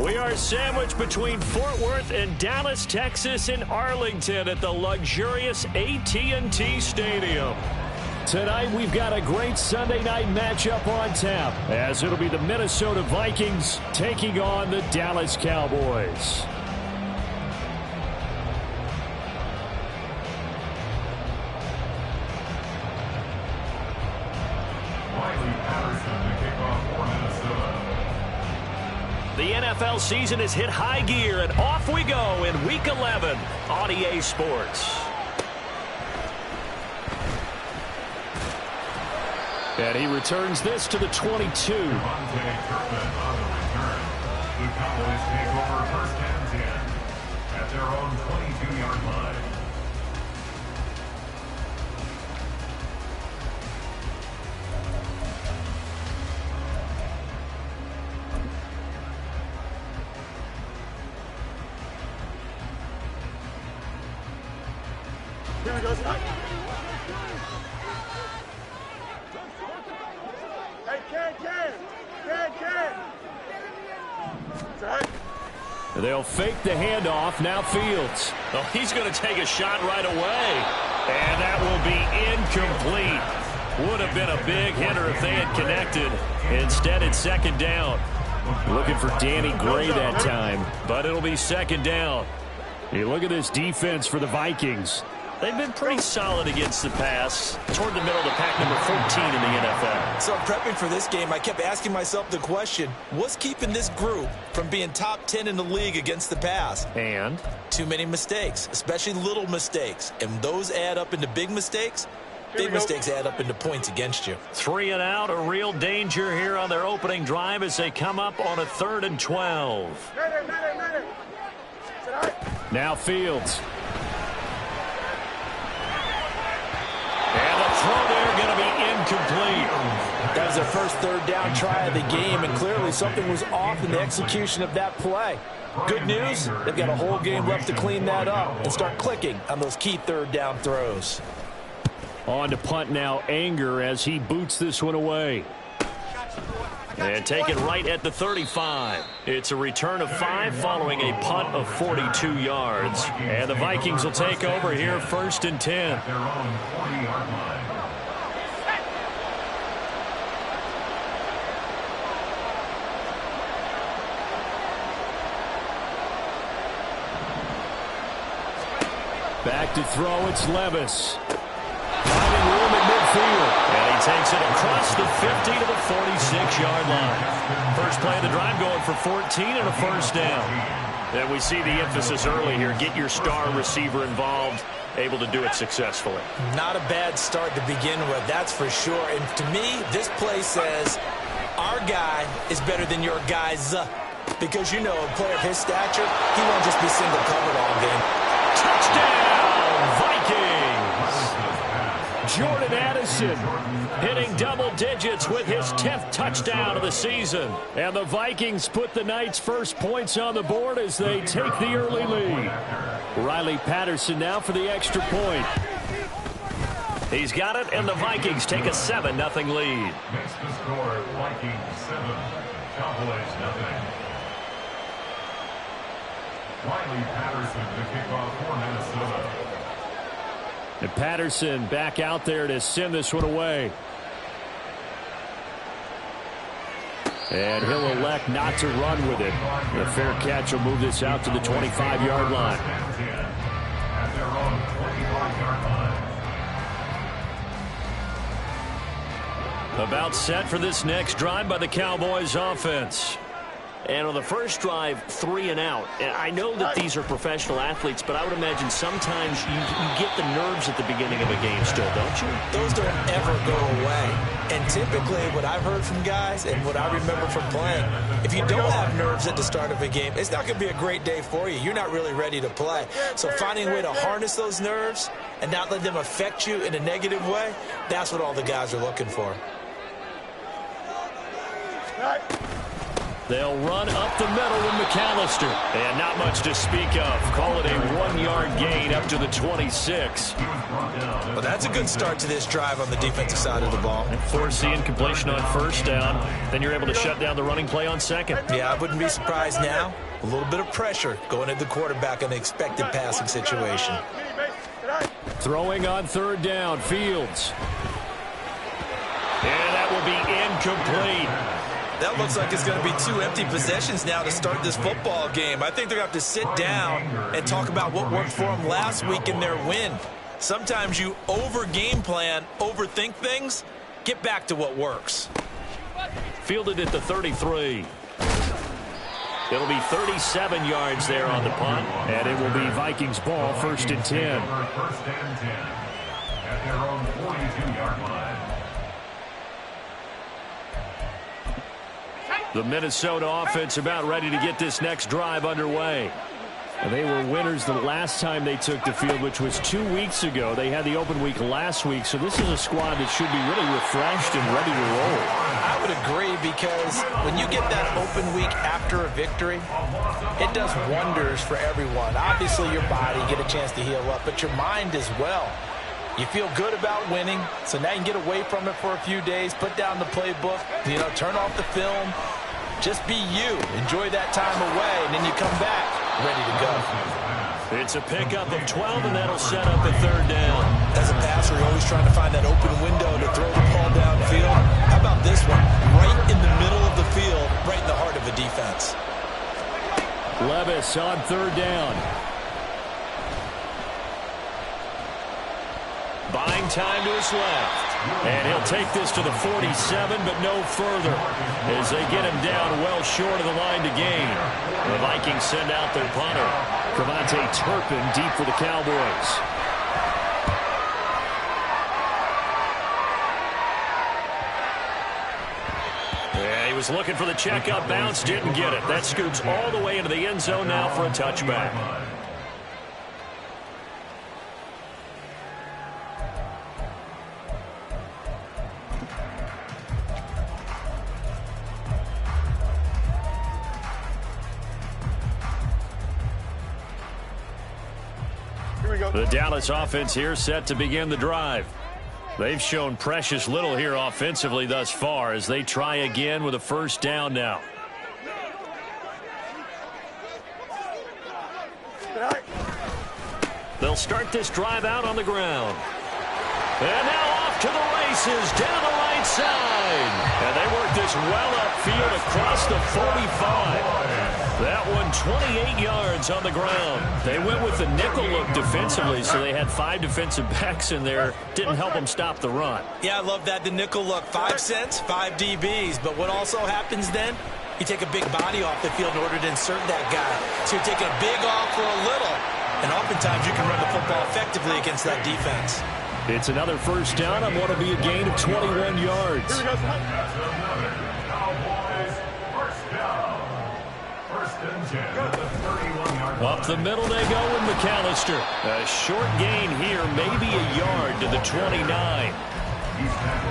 We are sandwiched between Fort Worth and Dallas, Texas, and Arlington at the luxurious AT&T Stadium. Tonight, we've got a great Sunday night matchup on tap, as it'll be the Minnesota Vikings taking on the Dallas Cowboys. The NFL season has hit high gear, and off we go in Week 11 on EA Sports. And he returns this to the 22. The Cowboys take over first and 10 at their own 22-yard line. Here we go. Hey, Ken. They'll fake the handoff. Now Fields. Oh, he's going to take a shot right away. And that will be incomplete. Would have been a big hitter if they had connected. Instead, it's second down. Looking for Danny Gray that time. But it'll be second down. Hey, look at this defense for the Vikings. They've been pretty solid against the pass. Toward the middle of the pack, number 14 in the NFL. So prepping for this game, I kept asking myself the question, what's keeping this group from being top 10 in the league against the pass? And? Too many mistakes, especially little mistakes. And those add up into big mistakes. Big mistakes add up into points against you. 3 and out, a real danger here on their opening drive as they come up on a 3rd and 12. Now Fields. And the throw there going to be incomplete. That was their first third down try of the game, and clearly something was off in the execution of that play. Good news, they've got a whole game left to clean that up and start clicking on those key third down throws. On to punt now, Anger as he boots this one away. And take it right at the 35. It's a return of 5 following a punt of 42 yards. And the Vikings will take over here 1st and 10. Their own 40-yard line. Back to throw, it's Levis. Finding room at midfield. And he takes it across the 50 to the 46-yard line. First play of the drive going for 14 and a first down. And we see the emphasis early here. Get your star receiver involved. Able to do it successfully. Not a bad start to begin with, that's for sure. And to me, this play says, our guy is better than your guy's. Because, you know, a player of his stature, he won't just be single covered all game. Touchdown, Vikings! Jordan Addison hitting double digits with his 10th touchdown of the season. And the Vikings put the Knights' first points on the board as they take the early lead. Riley Patterson now for the extra point. He's got it, and the Vikings take a 7-0 lead. Makes the score Vikings 7, Cowboys 0. Riley Patterson to kick off for Minnesota. And Patterson back out there to send this one away. And he'll elect not to run with it. The fair catch will move this out to the 25-yard line. At their own 25-yard line. About set for this next drive by the Cowboys offense. And on the first drive, 3 and out. And I know that these are professional athletes, but I would imagine sometimes you get the nerves at the beginning of a game still, don't you? Those don't ever go away. And typically what I've heard from guys and what I remember from playing, if you don't have nerves at the start of a game, it's not going to be a great day for you. You're not really ready to play. So finding a way to harness those nerves and not let them affect you in a negative way, that's what all the guys are looking for. They'll run up the middle with McAllister. And not much to speak of. Call it a 1-yard gain up to the 26. Well, that's a good start to this drive on the defensive side of the ball. Force the incompletion on first down. Then you're able to shut down the running play on second. Yeah, I wouldn't be surprised now. A little bit of pressure going at the quarterback in the expected passing situation. Throwing on third down, Fields. And that will be incomplete. That looks like it's going to be 2 empty possessions now to start this football game. I think they're going to have to sit down and talk about what worked for them last week in their win. Sometimes you over-game plan, overthink things. Get back to what works. Fielded at the 33. It'll be 37 yards there on the punt, and it will be Vikings ball, 1st and 10. First and 10 at their own 42-yard line. The Minnesota offense about ready to get this next drive underway. And they were winners the last time they took the field, which was 2 weeks ago. They had the open week last week, so this is a squad that should be really refreshed and ready to roll. I would agree, because when you get that open week after a victory, it does wonders for everyone. Obviously, your body, get a chance to heal up, but your mind as well. You feel good about winning, so now you can get away from it for a few days, put down the playbook, turn off the film. Just be you. Enjoy that time away, and then you come back ready to go. It's a pickup of 12, and that'll set up a third down. As a passer, you're always trying to find that open window to throw the ball downfield. How about this one? Right in the middle of the field, right in the heart of a defense. Levis on third down. Buying time to his left. And he'll take this to the 47, but no further, as they get him down well short of the line to gain. The Vikings send out their punter, Cavante Turpin, deep for the Cowboys. Yeah, he was looking for the checkup bounce, didn't get it. That scoots all the way into the end zone now for a touchback. The Dallas offense here set to begin the drive. They've shown precious little here offensively thus far as they try again with a first down now. They'll start this drive out on the ground. And now off to the races down the right side. And they work this well upfield across the 45. That one 28 yards on the ground. They went with the nickel look defensively, so they had 5 defensive backs in there. Didn't help them stop the run. Yeah, I love that, the nickel look. 5 cents, 5 DBs. But what also happens then, you take a big body off the field in order to insert that guy. So you're taking a big off for a little. And oftentimes you can run the football effectively against that defense. It's another first down on what will be a gain of 21 yards. Up the middle they go with McAllister. A short gain here, maybe a yard to the 29.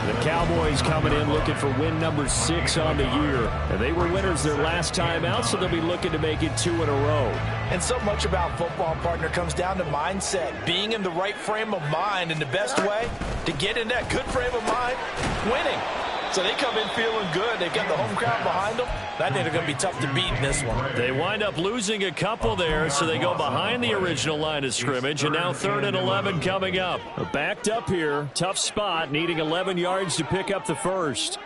The Cowboys coming in looking for win number 6 on the year. And they were winners their last time out, so they'll be looking to make it 2 in a row. And so much about football, partner, comes down to mindset. Being in the right frame of mind, and the best way to get in that good frame of mind, winning. So they come in feeling good. They've got the home crowd behind them. I think they're going to be tough to beat in this one. They wind up losing a couple there, so they go behind the original line of scrimmage, and now 3rd and 11 coming up. Backed up here, tough spot, needing 11 yards to pick up the first.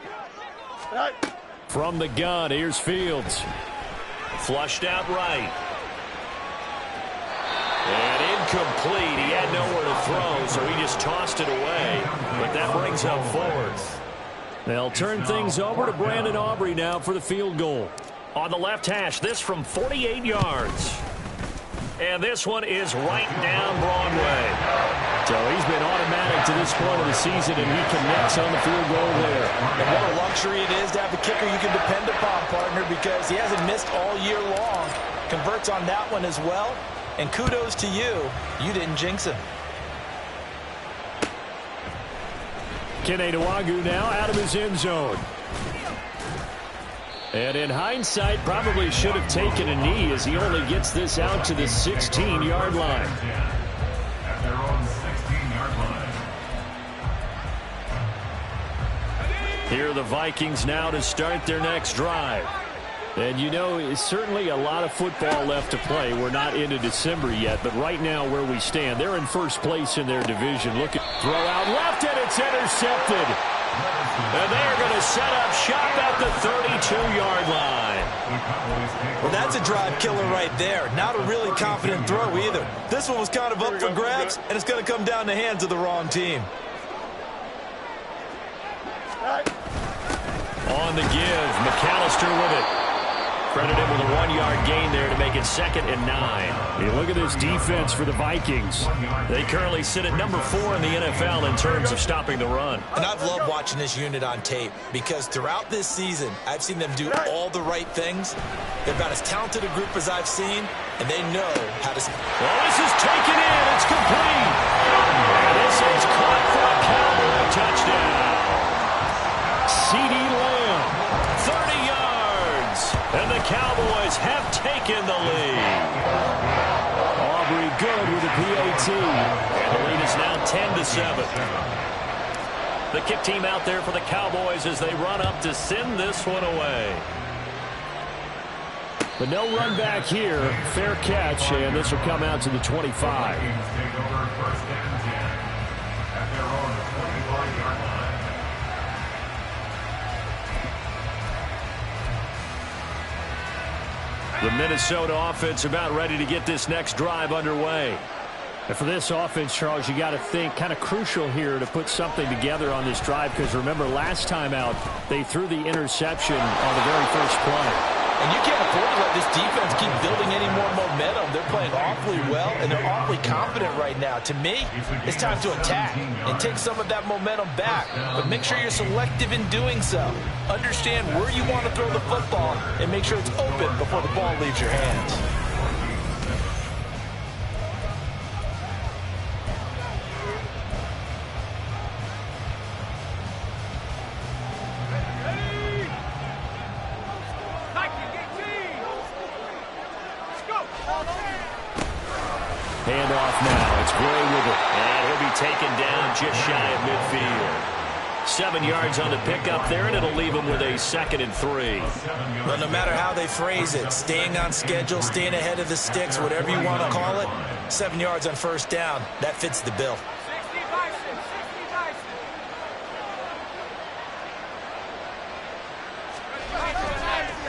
From the gun, here's Fields. Flushed out right. And incomplete. He had nowhere to throw, so he just tossed it away. But that brings up 4th. They'll turn things over to Brandon Aubrey now for the field goal. On the left hash, this from 48 yards. And this one is right down Broadway. So he's been automatic to this point of the season, and he connects on the field goal there. And what a luxury it is to have a kicker you can depend upon, partner, because he hasn't missed all year long. Converts on that one as well. And kudos to you. You didn't jinx him. Kene Nwangwu now out of his end zone. And in hindsight, probably should have taken a knee as he only gets this out to the 16-yard line. At their own 16-yard line. Here are the Vikings now to start their next drive. And you know, it's certainly a lot of football left to play. We're not into December yet, but right now where we stand, they're in first place in their division. Look at throw out left, and it's intercepted. And they're going to set up shop at the 32-yard line. Well, that's a drive killer right there. Not a really confident throw either. This one was kind of up for grabs, and it's going to come down the hands of the wrong team. On the give, McAllister with it. Credit him with a 1-yard gain there to make it 2nd and 9. Hey, look at this defense for the Vikings. They currently sit at number 4 in the NFL in terms of stopping the run. And I've loved watching this unit on tape because throughout this season, I've seen them do all the right things. They're about as talented a group as I've seen, and they know how to... Well, this is taken in. It's complete. And this is caught for a Cowboy touchdown. C.D. Lamb, 30 yards. And the Cowboys have taken the lead. Aubrey good with the PAT. And the lead is now 10-7. The kick team out there for the Cowboys as they run up to send this one away. But no run back here. Fair catch, and this will come out to the 25. Take over first and 10 at their own 25-yard line. The Minnesota offense about ready to get this next drive underway. And for this offense, Charles, you got to think kind of crucial here to put something together on this drive because remember last time out they threw the interception on the very first play. And you can't afford to let this defense keep building any more momentum. They're playing awfully well, and they're awfully confident right now. To me, it's time to attack and take some of that momentum back. But make sure you're selective in doing so. Understand where you want to throw the football and make sure it's open before the ball leaves your hands. Handoff now. It's Gray with it. And he'll be taken down just shy of midfield. 7 yards on the pickup there, and it'll leave him with a 2nd and 3. Well, no matter how they phrase it, staying on schedule, staying ahead of the sticks, whatever you want to call it, 7 yards on first down, that fits the bill.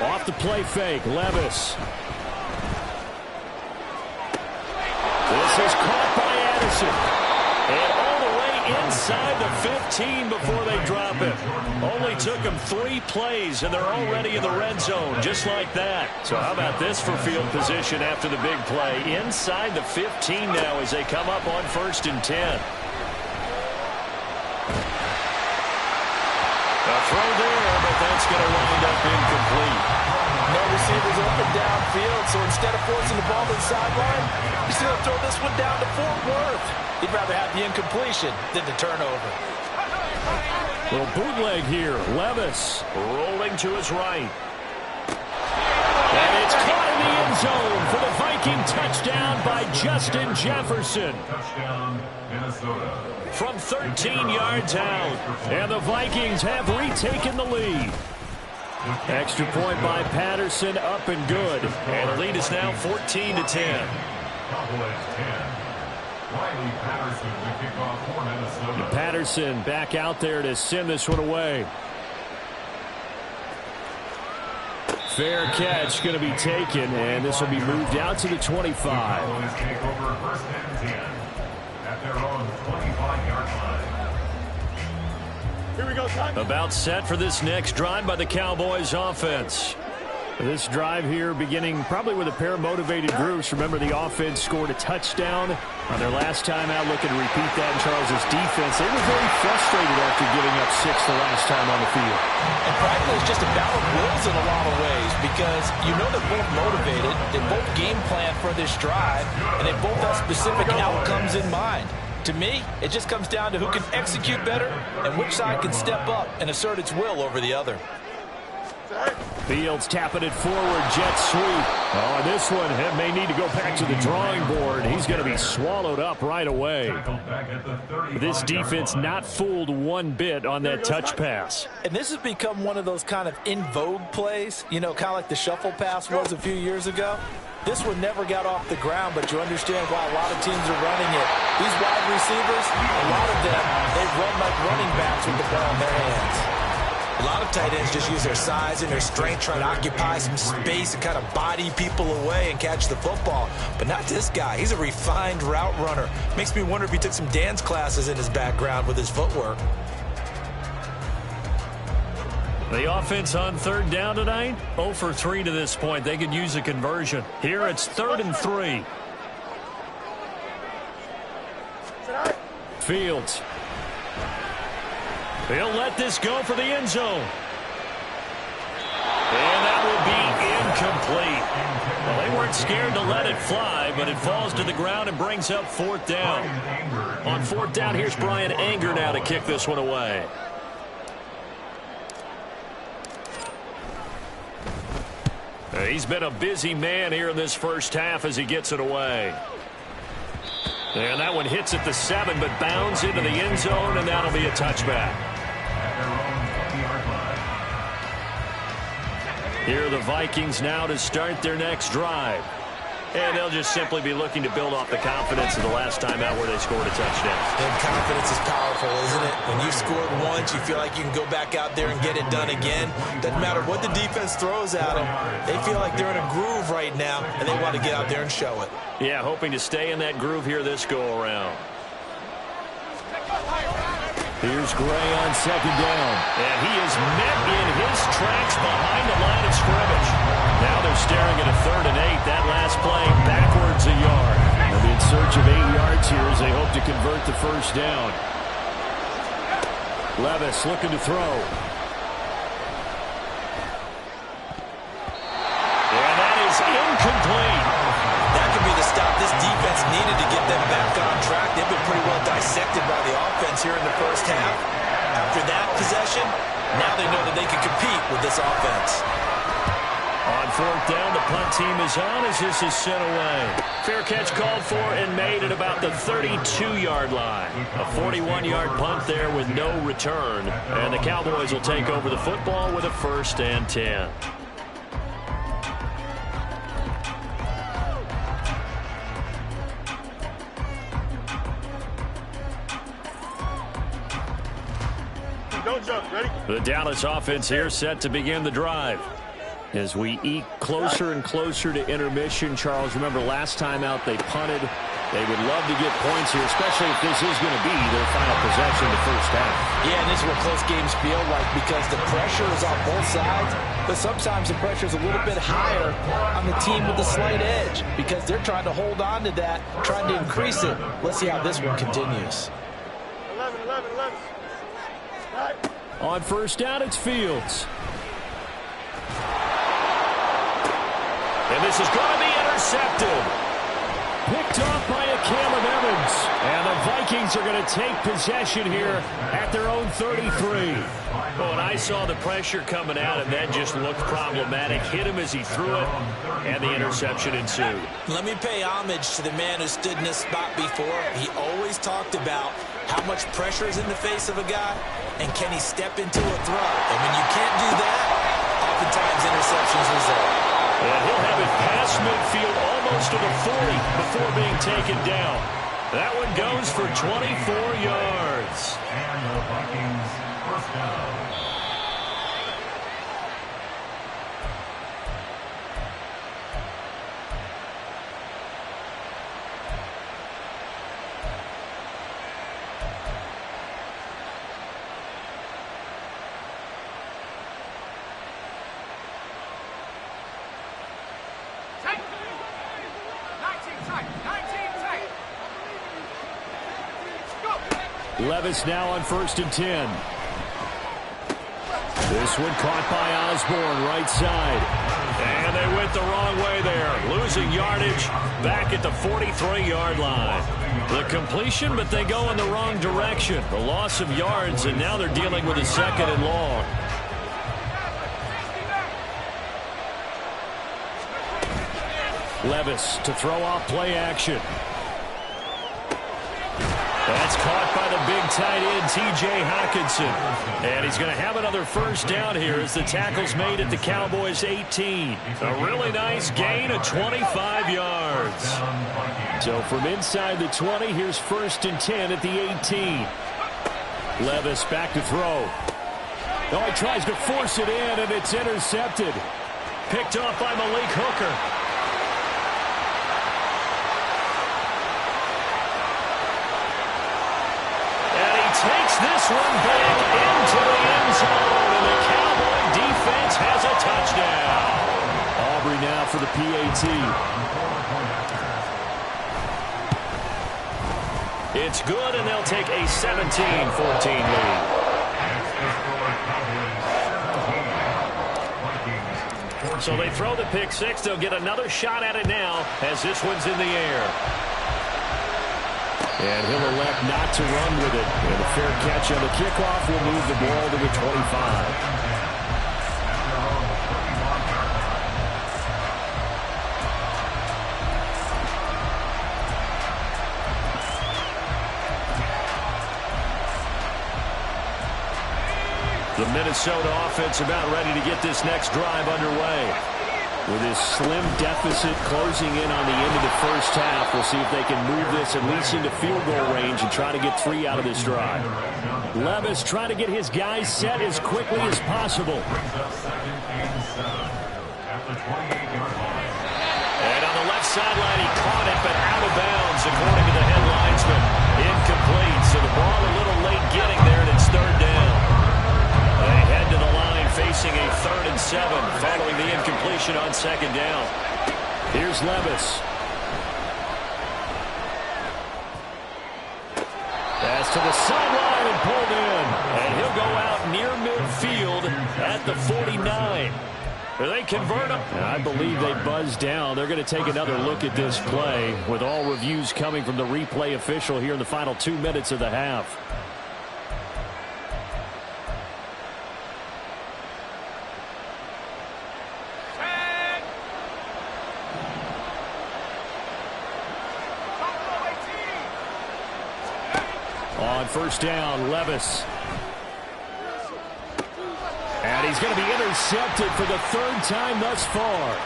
Off the play fake, Levis. This is caught by Addison. And all the way inside the 15 before they drop it. Only took them 3 plays, and they're already in the red zone, just like that. So how about this for field position after the big play? Inside the 15 now as they come up on 1st and 10. A throw there, but that's going to wind up incomplete. No receivers open downfield, so instead of forcing the ball to the sideline, he's going to throw this one down to Fort Worth. He'd rather have the incompletion than the turnover. Little bootleg here. Levis rolling to his right. And it's caught in the end zone for the Viking touchdown by Justin Jefferson. Touchdown, Minnesota. From 13 yards out. And the Vikings have retaken the lead. Extra point by Patterson, up and good. And the lead is now 14-10. Cowboys 10. Riley Patterson to kick off for Minnesota. Patterson back out there to send this one away. Fair catch going to be taken, and this will be moved out to the 25. Cowboys take over first and 10 at their own 25-yard line. Here we go, time. About set for this next drive by the Cowboys offense. This drive here beginning probably with a pair of motivated groups. Remember, the offense scored a touchdown on their last time out. Looking to repeat that in Charles's defense. They were very frustrated after giving up 6 the last time on the field. And practically it's just a battle of wills in a lot of ways because you know they're both motivated. They both game plan for this drive, and they both have specific outcomes in mind. To me, it just comes down to who can execute better and which side can step up and assert its will over the other. Fields tapping it forward, jet sweep. Oh, this one may need to go back to the drawing board. He's going to be swallowed up right away. This defense not fooled one bit on that touch pass. And this has become one of those kind of in vogue plays, you know, kind of like the shuffle pass was a few years ago. This one never got off the ground, but you understand why a lot of teams are running it. These wide receivers, a lot of them, they run like running backs with the ball in their hands. A lot of tight ends just use their size and their strength, try to occupy some space and kind of body people away and catch the football. But not this guy. He's a refined route runner. Makes me wonder if he took some dance classes in his background with his footwork. The offense on third down tonight, 0 for 3 to this point. They could use a conversion. Here it's 3rd and 3. Fields. He'll let this go for the end zone. And that will be incomplete. Well, they weren't scared to let it fly, but it falls to the ground and brings up 4th down. On 4th down, here's Brian Anger now to kick this one away. He's been a busy man here in this first half as he gets it away. And that one hits at the 7, but bounds into the end zone, and that'll be a touchback. Here are the Vikings now to start their next drive. And they'll just simply be looking to build off the confidence of the last time out where they scored a touchdown. And confidence is powerful, isn't it? When you've scored once, you feel like you can go back out there and get it done again. Doesn't matter what the defense throws at them. They feel like they're in a groove right now, and they want to get out there and show it. Yeah, hoping to stay in that groove here this go-around. Here's Gray on 2nd down. And he is met in his tracks behind the line of scrimmage. Now they're staring at a 3rd and 8. That last play backwards a yard. They'll be in search of 8 yards here as they hope to convert the first down. Levis looking to throw. And that is incomplete. That could be the stop this defense needed to get them back on track. They've been pretty well dissected by the offense here in the first half. After that possession, now they know that they can compete with this offense. On 4th down, the punt team is on as this is sent away. Fair catch called for and made at about the 32-yard line. A 41-yard punt there with no return. And the Cowboys will take over the football with a 1st and 10. Don't jump. Ready? The Dallas offense here set to begin the drive. As we eke closer and closer to intermission, Charles, remember last time out they punted. They would love to get points here, especially if this is going to be their final possession the first half. Yeah, and this is what close games feel like because the pressure is on both sides, but sometimes the pressure is a little bit higher on the team with the slight edge because they're trying to hold on to that, trying to increase it. Let's see how this one continues. 11. Right. On 1st down, it's Fields. And this is going to be intercepted. Picked off by a Caleb Evans. And the Vikings are going to take possession here at their own 33. Oh, and I saw the pressure coming out, and that just looked problematic. Hit him as he threw it, and the interception ensued. Let me pay homage to the man who stood in this spot before. He always talked about how much pressure is in the face of a guy, and can he step into a throw. And when you can't do that, oftentimes interceptions result. And he'll have it past midfield almost to the 40 before being taken down. That one goes for 24 yards. And the Vikings first down. Levis now on 1st and 10. This one caught by Osborne, right side. And they went the wrong way there. Losing yardage back at the 43-yard line. The completion, but they go in the wrong direction. The loss of yards, and now they're dealing with a 2nd and long. Levis to throw off play action. That's caught by the big tight end, T.J. Hockenson. And he's going to have another first down here as the tackle's made at the Cowboys' 18. A really nice gain of 25 yards. So from inside the 20, here's 1st and 10 at the 18. Levis back to throw. Oh, he tries to force it in, and it's intercepted. Picked off by Malik Hooker. Takes this one back into the end zone, and the Cowboy defense has a touchdown. Aubrey now for the PAT. It's good, and they'll take a 17-14 lead. So they throw the pick six. They'll get another shot at it now as this one's in the air. And he'll elect not to run with it. And a fair catch on the kickoff will move the ball to the 25. The Minnesota offense about ready to get this next drive underway. With his slim deficit closing in on the end of the first half, we'll see if they can move this at least into field goal range and try to get 3 out of this drive. Levis trying to get his guys set as quickly as possible. And on the left sideline, he caught it, but out of bounds, according to the head linesman. Incomplete, so the ball a little late getting there, and it's 3rd down. They head to the line facing a 3rd and 7 following the incompletion on 2nd down. Here's Levis. Pass to the sideline and pulled in. And he'll go out near midfield at the 49. They convert him. And I believe they buzz down. They're going to take another look at this play with all reviews coming from the replay official here in the final 2 minutes of the half. On 1st down, Levis. And he's going to be intercepted for the 3rd time thus far.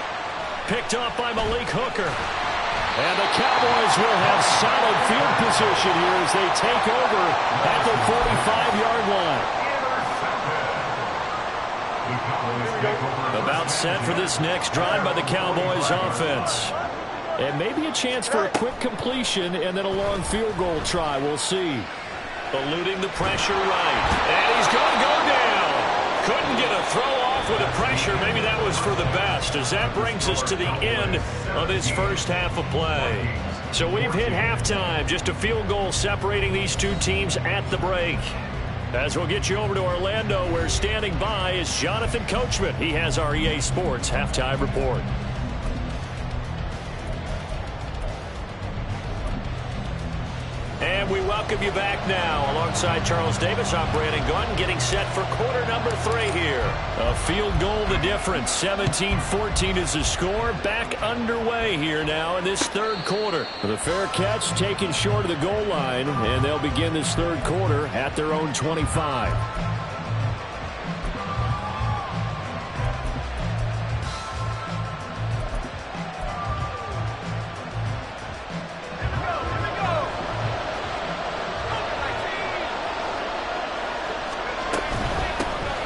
Picked off by Malik Hooker. And the Cowboys will have solid field position here as they take over at the 45-yard line. About set for this next drive by the Cowboys offense. And maybe a chance for a quick completion and then a long field goal try. We'll see. Eluding the pressure right. And he's going to go down. Couldn't get a throw off with the pressure. Maybe that was for the best, as that brings us to the end of this first half of play. So we've hit halftime. Just a field goal separating these two teams at the break. As we'll get you over to Orlando, where standing by is Jonathan Coachman. He has our EA Sports halftime report. And we welcome you back now. Alongside Charles Davis, I'm Brandon Gunn, getting set for quarter number 3 here. A field goal the difference. 17-14 is the score. Back underway here now in this 3rd quarter. The fair catch taken short of the goal line, and they'll begin this 3rd quarter at their own 25.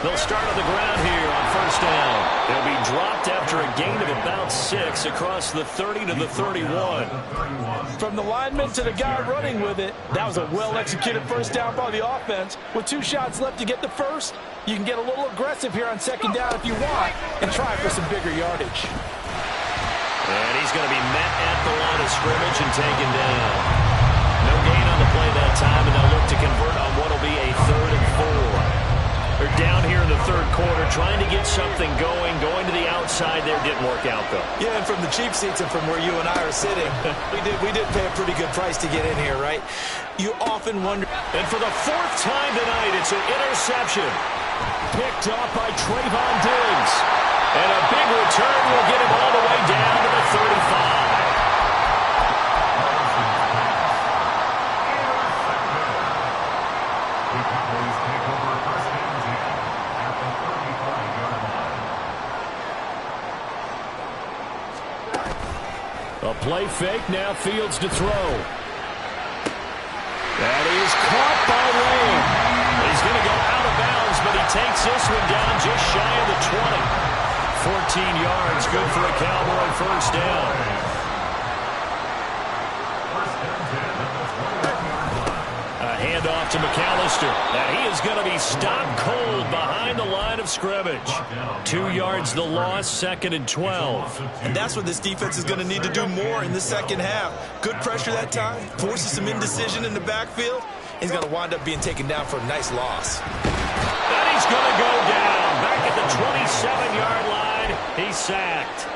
They'll start on the ground here on 1st down. They'll be dropped after a gain of about 6 across the 30 to the 31. From the lineman to the guy running with it, that was a well-executed 1st down by the offense. With 2 shots left to get the first, you can get a little aggressive here on 2nd down if you want and try for some bigger yardage. And he's going to be met at the line of scrimmage and taken down. No gain on the play that time, and they'll look to convert on what will be a 3rd and 4. They're down here in the 3rd quarter, trying to get something going to the outside there. Didn't work out, though. Yeah, and from the cheap seats and from where you and I are sitting, we did pay a pretty good price to get in here, right? You often wonder. And for the 4th time tonight, it's an interception. Picked off by Trayvon Diggs. And a big return will get him all the way down to the 35. Play fake, now Fields to throw. That is caught by Lane. He's going to go out of bounds, but he takes this one down just shy of the 20. 14 yards, good for a Cowboy first down. Handoff to McAllister. Now he is going to be stopped cold behind the line of scrimmage. 2 yards the loss, 2nd and 12. And that's what this defense is going to need to do more in the second half. Good pressure that time, forces some indecision in the backfield. He's going to wind up being taken down for a nice loss. And he's going to go down. Back at the 27-yard line, he's sacked.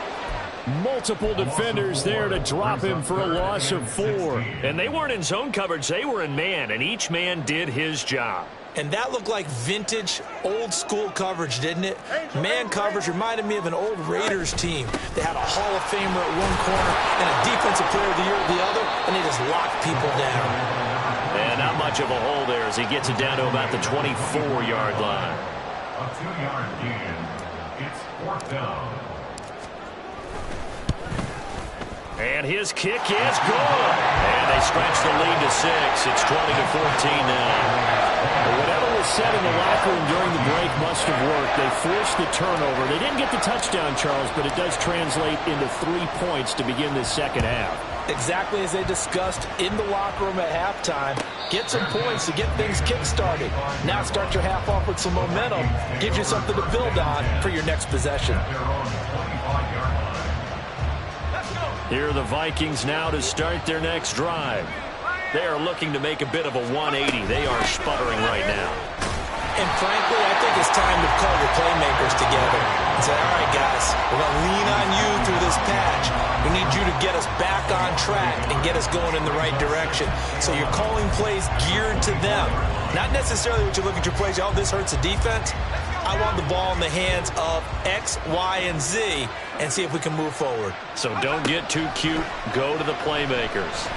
Multiple defenders there to drop him for a loss of 4. And they weren't in zone coverage. They were in man, and each man did his job. And that looked like vintage, old-school coverage, didn't it? Man coverage reminded me of an old Raiders team. They had a Hall of Famer at one corner and a Defensive Player of the Year at the other, and they just locked people down. And not much of a hole there as he gets it down to about the 24-yard line. A 2-yard gain. It's 4th down. And his kick is good. And they stretch the lead to 6. It's 20-14 now. Whatever was said in the locker room during the break must have worked. They forced the turnover. They didn't get the touchdown, Charles, but it does translate into 3 points to begin this second half. Exactly as they discussed in the locker room at halftime. Get some points to get things kick-started. Now start your half off with some momentum. Gives you something to build on for your next possession. Here are the Vikings now to start their next drive. They are looking to make a bit of a 180. They are sputtering right now. And frankly, I think it's time to call your playmakers together and say, all right, guys, we're going to lean on you through this patch. We need you to get us back on track and get us going in the right direction. So you're calling plays geared to them. Not necessarily what you look at your plays, oh, this hurts the defense. I want the ball in the hands of X, Y, and Z and see if we can move forward. So don't get too cute. Go to the playmakers.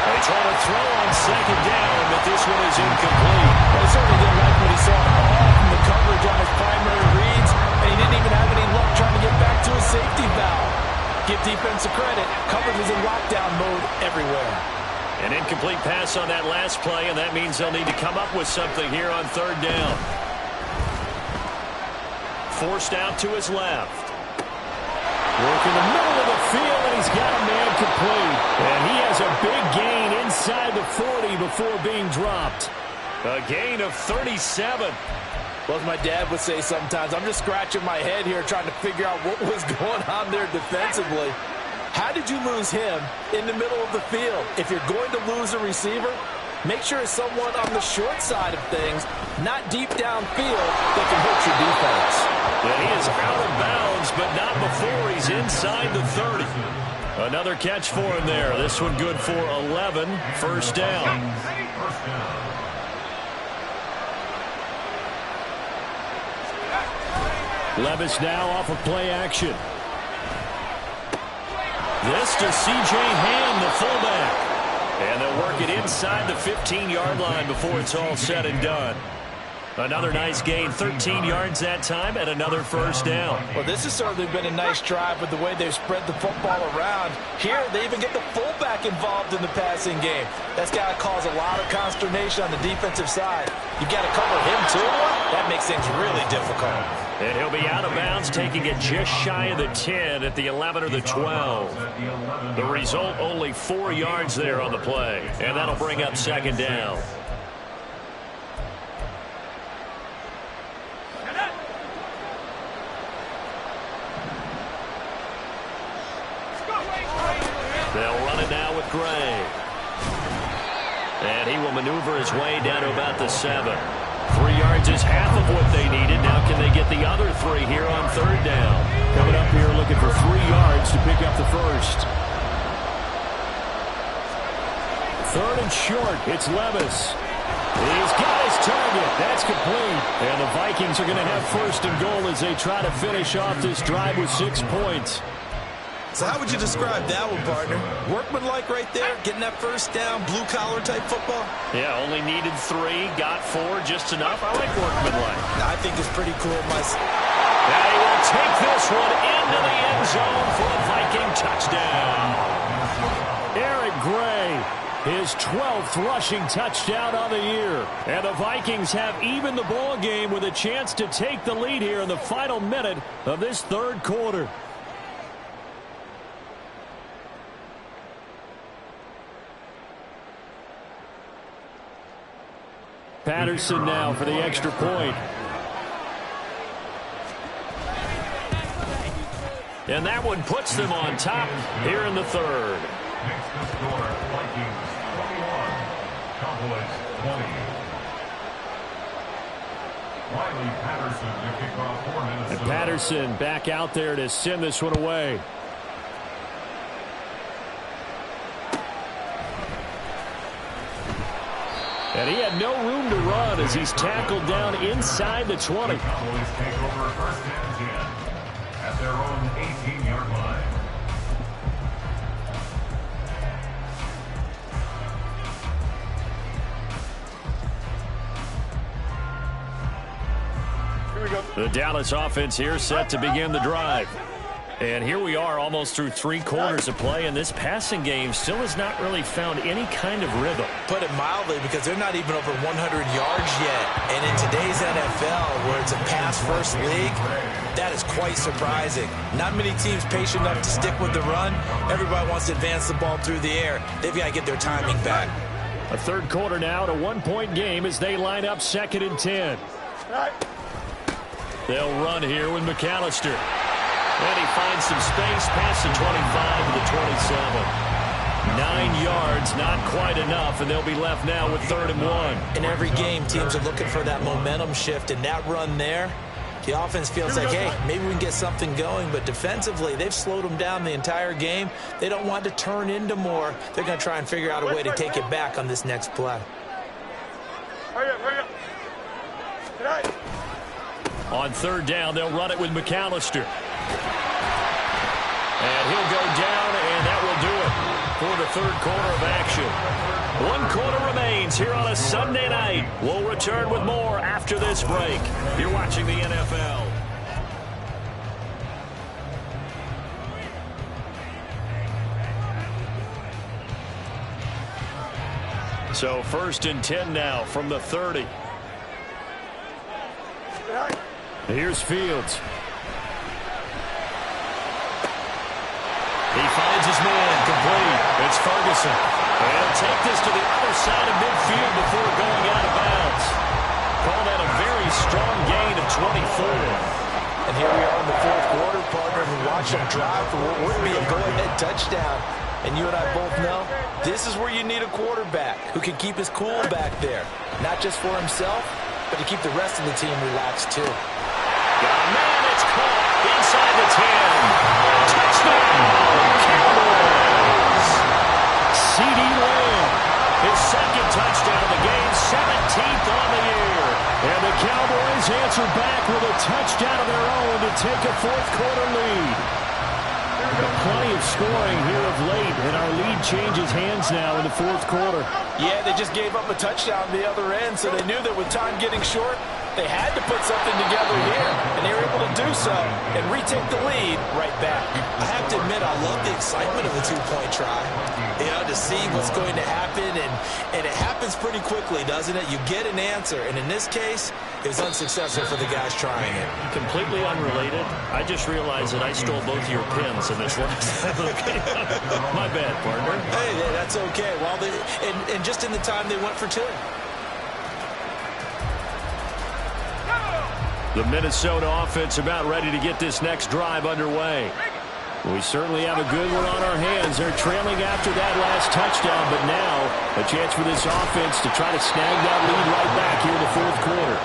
They try to throw on second down, but this one is incomplete. Well, he certainly didn't like what he saw all from the coverage on his primary reads, and he didn't even have any luck trying to get back to his safety valve. Give defense a credit. Coverage was in lockdown mode everywhere. An incomplete pass on that last play, and that means they'll need to come up with something here on 3rd down. Forced out to his left. Work in the middle of the field, and he's got a man complete. And he has a big gain inside the 40 before being dropped. A gain of 37. Well, as my dad would say sometimes, I'm just scratching my head here trying to figure out what was going on there defensively. How did you lose him in the middle of the field? If you're going to lose a receiver, make sure it's someone on the short side of things, not deep downfield, that can hurt your defense. And he is out of bounds, but not before he's inside the 30. Another catch for him there. This one good for 11. First down. Levis now off of play action. This to C.J. Ham, the fullback. And they'll work it inside the 15-yard line before it's all said and done. Another nice gain, 13 yards that time, and another first down. Well, this has certainly been a nice drive with the way they've spread the football around. Here, they even get the fullback involved in the passing game. That's got to cause a lot of consternation on the defensive side. You've got to cover him, too. That makes things really difficult. And he'll be out of bounds, taking it just shy of the 10 at the 11 or the 12. The result, only 4 yards there on the play. And that'll bring up second down. They'll run it now with Gray. And he will maneuver his way down to about the 7. 3 yards is half of what they needed. Now can they get the other 3 here on 3rd down? Coming up here looking for 3 yards to pick up the first. 3rd and short. It's Levis. He's got his target. That's complete. And the Vikings are going to have 1st and goal as they try to finish off this drive with 6 points. So how would you describe that one, partner? Workmanlike right there, getting that first down, blue-collar type football? Yeah, only needed 3, got 4, just enough. I like workmanlike. I think it's pretty cool myself. And he will take this one into the end zone for a Viking touchdown. Eric Gray, his 12th rushing touchdown on the year. And the Vikings have even the ball game with a chance to take the lead here in the final minute of this third quarter. Patterson now for the extra point. And that one puts them on top here in the third. Makes the score Vikings 21, Cowboys 20. Riley Patterson to kick off for Minnesota. And Patterson back out there to send this one away. And he had no room to run as he's tackled down inside the 20. The Cowboys take over first and 10 at their own 18-yard line. Here we go. The Dallas offense here set to begin the drive. And here we are almost through 3 quarters of play, and this passing game still has not really found any kind of rhythm. Put it mildly, because they're not even over 100 yards yet. And in today's NFL, where it's a pass-first league, that is quite surprising. Not many teams patient enough to stick with the run. Everybody wants to advance the ball through the air. They've got to get their timing back. A third quarter now, a 1-point game as they line up 2nd and 10. They'll run here with McAllister. And he finds some space past the 25 to the 27. 9 yards, not quite enough, and they'll be left now with 3rd and 1. In every game, teams are looking for that momentum shift, and that run there, the offense feels like, hey, maybe we can get something going, but defensively, they've slowed them down the entire game. They don't want to turn into more. They're going to try and figure out a way to take it back on this next play. Hurry up, hurry up. Tonight. On 3rd down, they'll run it with McAllister. And he'll go down, and that will do it for the third quarter of action. 1 quarter remains here on a Sunday night. We'll return with more after this break. You're watching the NFL. So 1st and 10 now from the 30. Here's Fields. He finds his man complete. It's Ferguson. And he'll take this to the other side of midfield before going out of bounds. Call that a very strong gain of 24. And here we are in the 4th quarter, partner, and watch him drive for what would be a go-ahead touchdown. And you and I both know this is where you need a quarterback who can keep his cool back there. Not just for himself, but to keep the rest of the team relaxed too. Man, it's caught inside the 10. Touchdown, Cowboys. C.D. Lamb, his 2nd touchdown of the game, 17th on the year. And the Cowboys answer back with a touchdown of their own to take a 4th quarter lead. Plenty of scoring here of late, and our lead changes hands now in the 4th quarter. Yeah, they just gave up a touchdown on the other end, so they knew that with time getting short, they had to put something together here, and they were able to do so and retake the lead right back. I have to admit, I love the excitement of a 2-point try. You know, to see what's going to happen, and it happens pretty quickly, doesn't it? You get an answer, and in this case, it was unsuccessful for the guys trying it. Completely unrelated. I just realized that I stole both of your pins in this last okay. My bad, partner. Hey, that's okay. Well, and just in the time they went for 2. The Minnesota offense about ready to get this next drive underway. We certainly have a good one on our hands. They're trailing after that last touchdown, but now a chance for this offense to try to snag that lead right back here in the 4th quarter.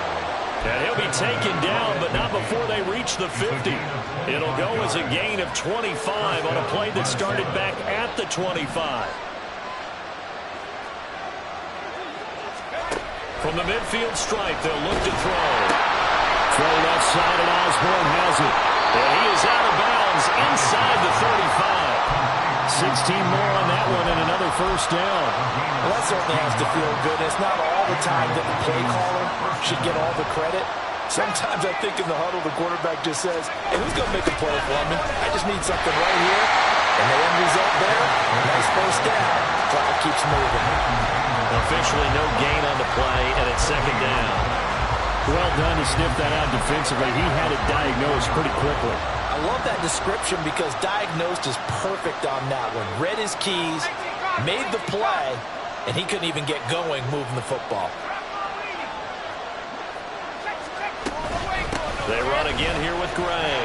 And he'll be taken down, but not before they reach the 50. It'll go as a gain of 25 on a play that started back at the 25. From the midfield stripe, they'll look to throw. Throw left side, and Osborne has it. And he is out of bounds inside the 35. 16 more on that one and another 1st down. Well, that certainly has to feel good. It's not all the time that the play caller should get all the credit. Sometimes I think in the huddle, the quarterback just says, hey, who's going to make a play for me? I just need something right here. And the end result there, nice first down. Clock keeps moving. Officially no gain on the play, and it's second down. Well done to sniff that out defensively. He had it diagnosed pretty quickly. I love that description because diagnosed is perfect on that one. Read his keys, made the play, and he couldn't even get going moving the football. They run again here with Gray.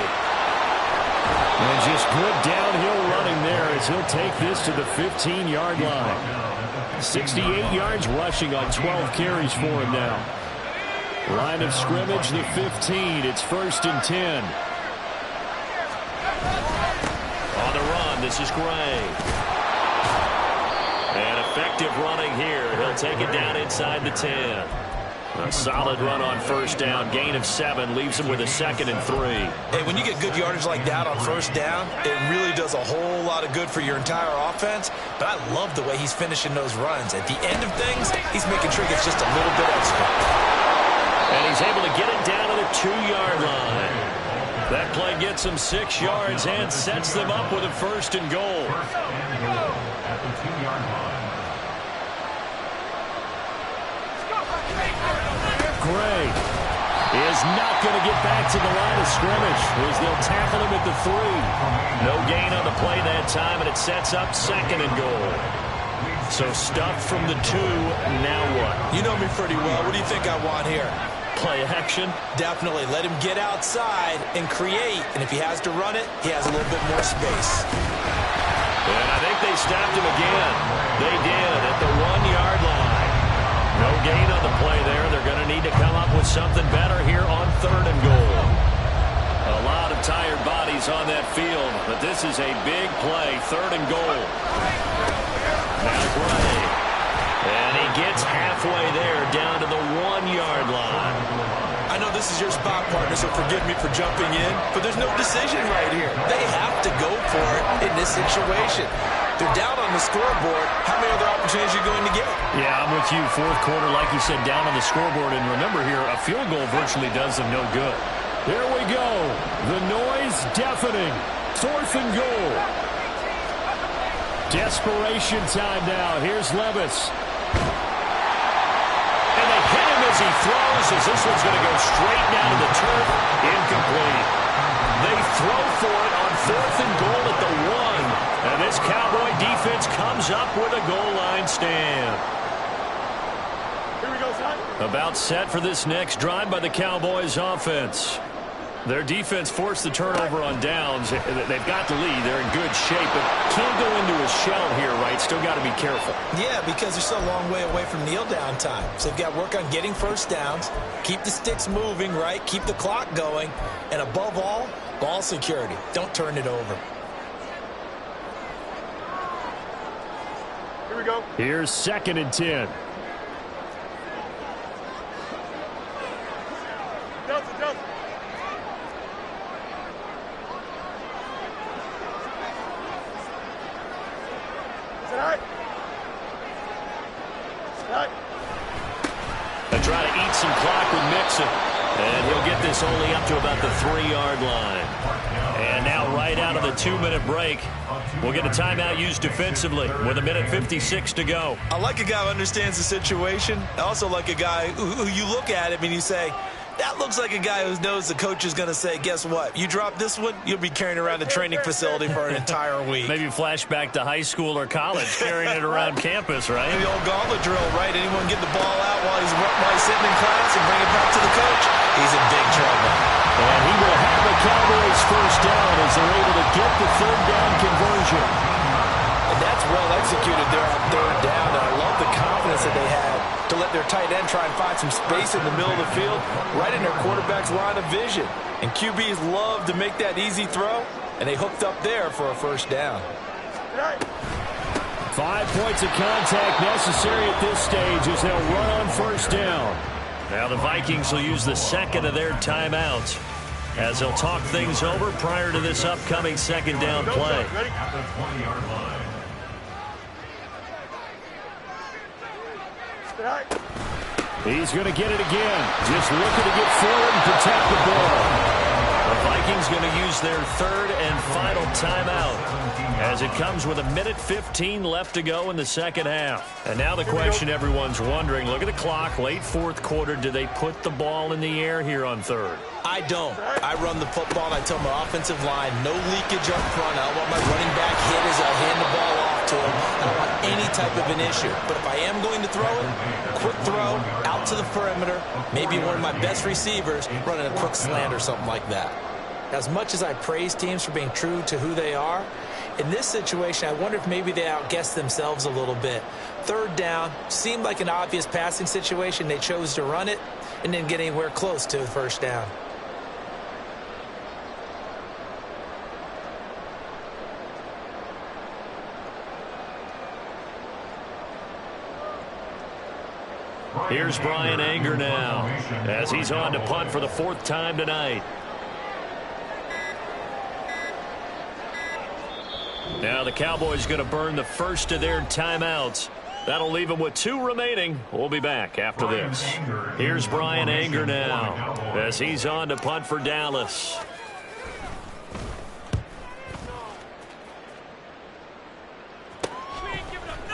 And just good downhill running there as he'll take this to the 15-yard line. 68 yards rushing on 12 carries for him now. Line of scrimmage, the 15. It's 1st and 10. On the run, this is Gray. And effective running here. He'll take it down inside the 10. A solid run on first down. Gain of 7 leaves him with a 2nd and 3. Hey, when you get good yardage like that on first down, it really does a whole lot of good for your entire offense. But I love the way he's finishing those runs. At the end of things, he's making sure he gets just a little bit extra. And he's able to get it down to the 2-yard line. That play gets him 6 yards and sets them up with a 1st and goal. At the 2-yard line. Gray is not going to get back to the line of scrimmage as they'll tackle him at the 3. No gain on the play that time, and it sets up 2nd and goal. So stuffed from the 2, now what? You know me pretty well. What do you think I want here? Play action? Definitely. Let him get outside and create. And if he has to run it, he has a little bit more space. And I think they stopped him again. They did at the 1-yard line. No gain on the play there. They're going to need to come up with something better here on 3rd and goal. A lot of tired bodies on that field, but this is a big play. 3rd and goal. Now Gray. And he gets halfway there down to the 1-yard line. I know this is your spot, partner, so forgive me for jumping in, but there's no decision right here. They have to go for it in this situation. They're down on the scoreboard. How many other opportunities are you going to get? Yeah, I'm with you. 4th quarter, like you said, down on the scoreboard. And remember here, a field goal virtually does them no good. Here we go. The noise deafening. 4th and goal. Desperation time now. Here's Levis. And they hit him as he throws, as this one's going to go straight down to the turf. Incomplete. They throw for it on 4th and goal at the 1. And this Cowboy defense comes up with a goal line stand. Here we go, son. About set for this next drive by the Cowboys offense. Their defense forced the turnover on downs. They've got the lead. They're in good shape, but can't go into a shell here, right? Still got to be careful. Yeah, because they're still a long way away from kneel down time. So they've got to work on getting first downs, keep the sticks moving, right? Keep the clock going, and above all, ball security. Don't turn it over. Here we go. Here's 2nd and 10. Delta. Is it all right? They try to eat some clock with Mixon. And he'll get this only up to about the 3-yard line. And now right out of the 2-minute break, we'll get a timeout used defensively with 1:56 to go. I like a guy who understands the situation. I also like a guy who you look at him and you say, that looks like a guy who knows the coach is going to say, guess what? You drop this one, you'll be carrying around the training facility for an entire week. Maybe flashback to high school or college, carrying it around campus, right? The old gauntlet drill, right? Anyone get the ball out while he's sitting in class and bring it back to the coach? He's in big trouble. And he will have the Cowboys first down as they're able to get the 3rd down conversion. And that's well executed there on 3rd down. And I love the confidence that they had to let their tight end try and find some space in the middle of the field, right in their quarterback's line of vision. And QBs love to make that easy throw, and they hooked up there for a first down. 5 points of contact necessary at this stage as they'll run on first down. Now the Vikings will use the 2nd of their timeouts as they'll talk things over prior to this upcoming 2nd down play. At the 20-yard line. He's going to get it again. Just looking to get forward and protect the ball. The Vikings going to use their third and final timeout as it comes with 1:15 left to go in the second half. And now the question everyone's wondering, look at the clock, late fourth quarter, do they put the ball in the air here on third? I don't. I run the football, and I tell my offensive line, no leakage up front. I don't want my running back hit as I hand the ball off to him. I don't want any type of an issue. But if I am going to throw it, quick throw, out to the perimeter, maybe one of my best receivers running a quick slant or something like that. As much as I praise teams for being true to who they are, in this situation, I wonder if maybe they outguessed themselves a little bit. Third down seemed like an obvious passing situation. They chose to run it and didn't get anywhere close to the first down. Here's Brian Anger now as he's on to punt for the fourth time tonight. Now the Cowboys going to burn the first of their timeouts. That'll leave them with 2 remaining. We'll be back after this. Here's Brian Anger now as he's on to punt for Dallas.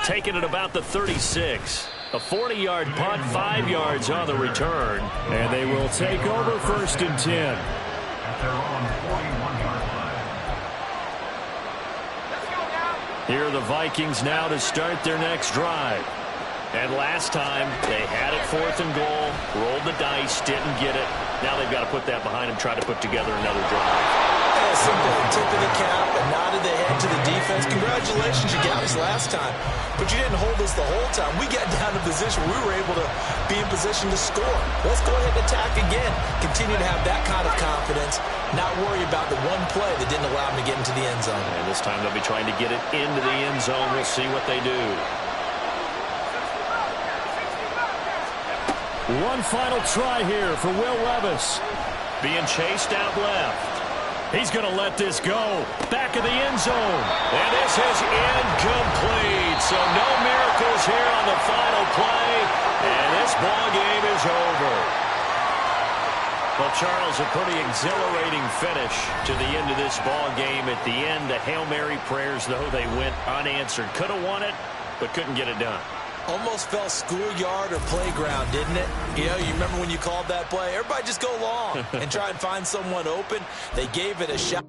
Taking it about the 36. A 40-yard punt, 5 yards on the return. And they will take over first and 10. At their own 41-yard line. Here are the Vikings now to start their next drive. And last time, they had it 4th and goal, rolled the dice, didn't get it. Now they've got to put that behind them, try to put together another drive. Simple tip of the cap, a nod of the head to the defense. Congratulations, you got us last time. But you didn't hold us the whole time. We got down to position where we were able to be in position to score. Let's go ahead and attack again. Continue to have that kind of confidence. Not worry about the one play that didn't allow them to get into the end zone. And this time they'll be trying to get it into the end zone. We'll see what they do. One final try here for Will Levis. Being chased out left. He's going to let this go. Back of the end zone. And this is incomplete. So no miracles here on the final play. And this ball game is over. Well, Charles, a pretty exhilarating finish to the end of this ball game. At the end, the Hail Mary prayers, though, they went unanswered. Could have won it, but couldn't get it done. Almost felt schoolyard or playground, didn't it? You know, you remember when you called that play? Everybody just go long and try and find someone open. They gave it a shot.